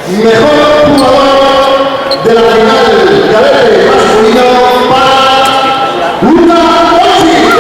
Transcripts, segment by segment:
Mejor jugador de la final cadete masculino para Luka Doncic.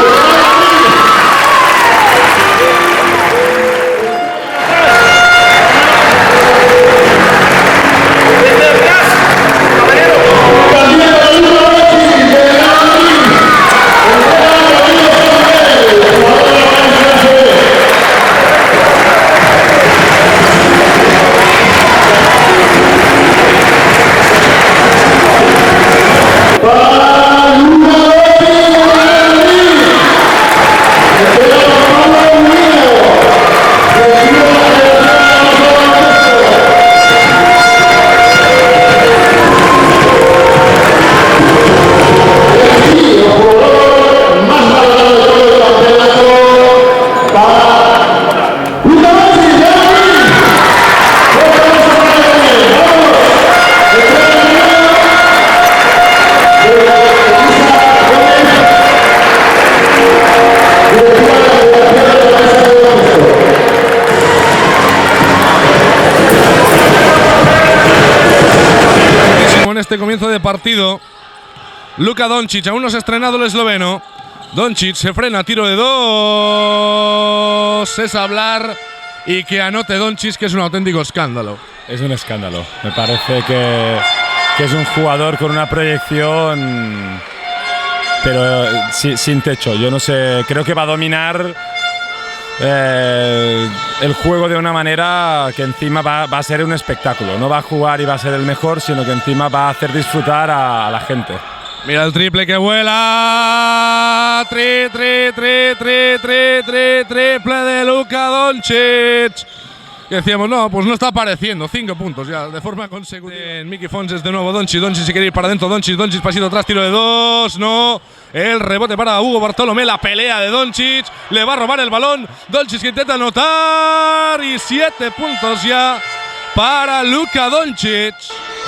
Este comienzo de partido, Luka Doncic, aún no se ha estrenado el esloveno. Doncic se frena, tiro de dos, es hablar y que anote Doncic, que es un auténtico escándalo. Es un escándalo, me parece que es un jugador con una proyección, pero sin techo. Yo no sé, creo que va a dominar el juego de una manera que encima va a ser un espectáculo. No va a jugar y va a ser el mejor, sino que encima va a hacer disfrutar a la gente. Mira el triple que vuela. Triple de Luka Doncic. Que decíamos, no, pues no está apareciendo. 5 puntos ya de forma consecutiva. En Mickey Fons es de nuevo Doncic. Doncic se quiere ir para adentro. Doncic pasito atrás, tiro de dos. No. El rebote para Hugo Bartolomé. La pelea de Doncic. Le va a robar el balón. Doncic que intenta anotar. Y 7 puntos ya para Luka Doncic.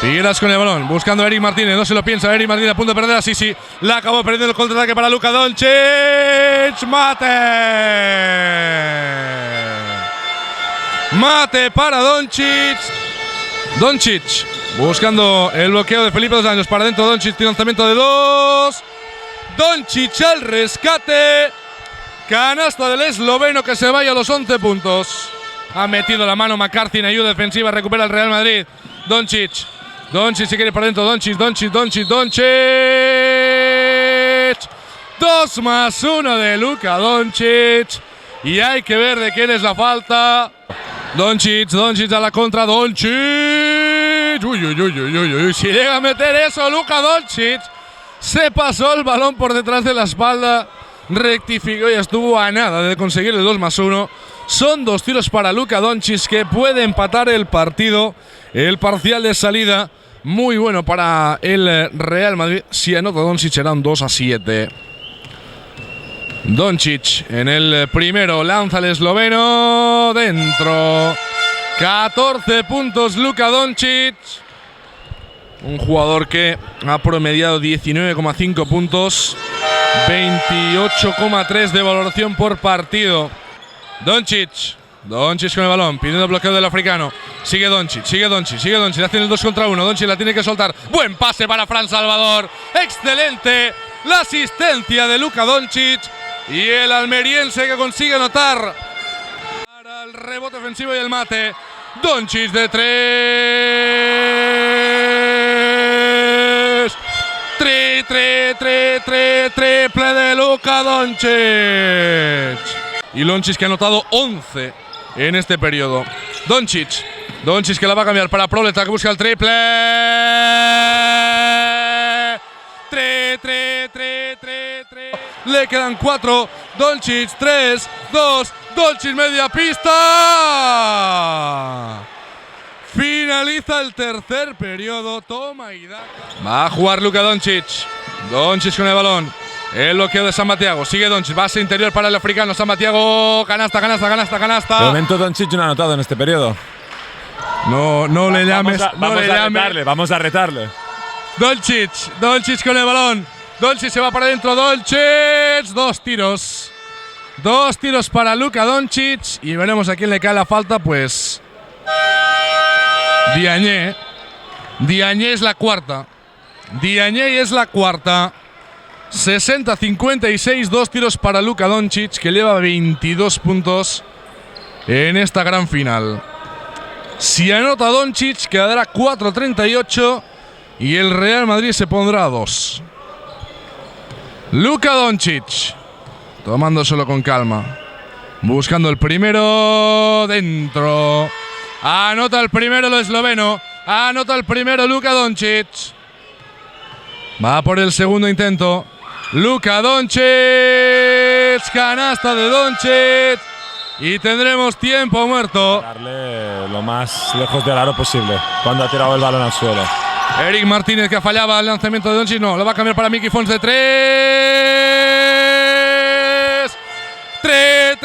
Figueras con el balón. Buscando a Eric Martínez. No se lo piensa. Eric Martínez a punto de perder a Sisi. La acabó perdiendo el contraataque para Luka Doncic. Mate para Doncic. Doncic buscando el bloqueo de Felipe Dos Años. Para adentro Doncic. Lanzamiento de dos. Doncic al rescate. Canasta del esloveno que se vaya a los 11 puntos. Ha metido la mano McCarthy en ayuda defensiva. Recupera el Real Madrid. Doncic se quiere para adentro. Doncic. 2+1 de Luka Doncic. Y hay que ver de quién es la falta. Doncic a la contra. Doncic. Uy. Si llega a meter eso, Luka Doncic se pasó el balón por detrás de la espalda. Rectificó y estuvo a nada de conseguir el 2+1. Son 2 tiros para Luka Doncic que puede empatar el partido. El parcial de salida muy bueno para el Real Madrid. Si anota Doncic será un 2-7. Doncic en el primero, lanza el esloveno dentro. 14 puntos Luka Doncic. Un jugador que ha promediado 19,5 puntos, 28,3 de valoración por partido. Doncic con el balón, pidiendo el bloqueo del africano. Sigue Doncic. Le hacen el 2 contra 1. Doncic la tiene que soltar. Buen pase para Fran Salvador. Excelente la asistencia de Luka Doncic. Y el almeriense que consigue anotar para el rebote ofensivo y el mate. Doncic de 3. Triple de Luka Doncic. Y Doncic que ha anotado 11 en este periodo. Doncic que la va a cambiar para Proleta, que busca el triple. 3. Le quedan 4. Doncic, 3, 2. Doncic media pista. Finaliza el tercer periodo. Toma y da. Va a jugar Luka Doncic. Doncic con el balón. El bloqueo de San Mattiago. Sigue Doncic. Base interior para el africano. San Mattiago. Canasta. De momento Doncic no ha anotado en este periodo. No le llames. Vamos a retarle. Doncic con el balón. Doncic se va para adentro. Doncic. 2 tiros. 2 tiros para Luka Doncic. Y veremos a quién le cae la falta, pues. Diagne es la cuarta. Diagne es la cuarta. 60-56, 2 tiros para Luka Doncic, que lleva 22 puntos en esta gran final. Si anota Doncic, quedará 4-38 y el Real Madrid se pondrá a 2. Luka Doncic, tomándoselo con calma, buscando el primero dentro. Anota el primero el esloveno. Anota el primero Luka Doncic. Va por el segundo intento. Luka Doncic. Canasta de Doncic. Y tendremos tiempo muerto. Darle lo más lejos del aro posible cuando ha tirado el balón al suelo. Eric Martínez, que fallaba el lanzamiento de Doncic. No, lo va a cambiar para Mickey Fons de 3. 3.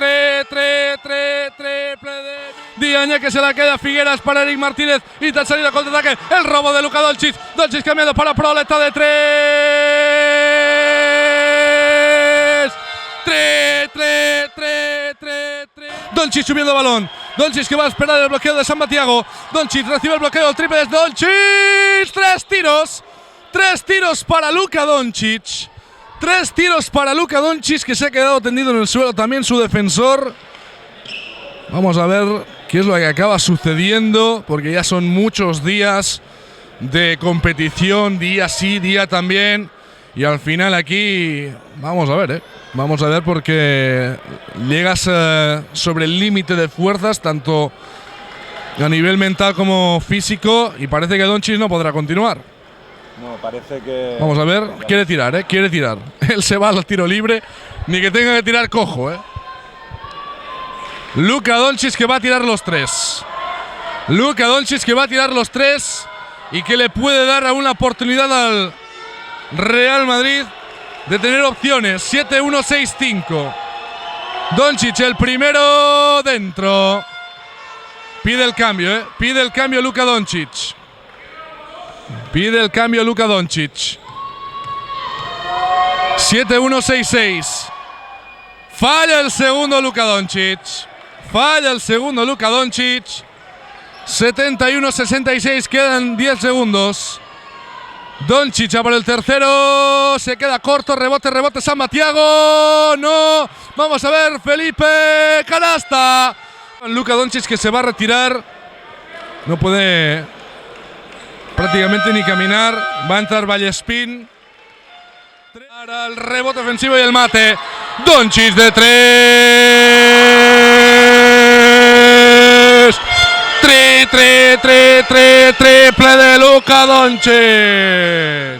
Triple de Diagne, que se la queda Figueras para Eric Martínez. Y te ha salido contraataque. El robo de Luka Doncic. Doncic cambiando para Proleta de 3. 3. Doncic subiendo balón. Doncic, que va a esperar el bloqueo de San Matiago. Doncic recibe el bloqueo. El triple de Doncic. 3 tiros. 3 tiros para Luka Doncic. 3 tiros para Luka Doncic, que se ha quedado tendido en el suelo también su defensor. Vamos a ver qué es lo que acaba sucediendo, porque ya son muchos días de competición, día sí, día también. Y al final aquí, vamos a ver, vamos a ver, porque llegas sobre el límite de fuerzas, tanto a nivel mental como físico, y parece que Doncic no podrá continuar. No, parece que… Vamos a ver, quiere tirar, quiere tirar. Él se va al tiro libre, ni que tenga que tirar cojo, Luka Doncic, que va a tirar los 3. Luka Doncic, que va a tirar los 3 y que le puede dar una oportunidad al Real Madrid de tener opciones. 7-1-6-5. Doncic, el primero dentro. Pide el cambio, Pide el cambio Luka Doncic. Pide el cambio Luka Doncic. 7-1-6-6. Falla el segundo Luka Doncic. Falla el segundo Luka Doncic. 71-66. Quedan 10 segundos. Doncic a por el tercero. Se queda corto. Rebote San Matiago. No. Vamos a ver. Felipe. Canasta. Luka Doncic, que se va a retirar. No puede prácticamente ni caminar. Va a entrar Vallespín. Para el rebote ofensivo y el mate. Doncic de 3. Triple de Luka Doncic.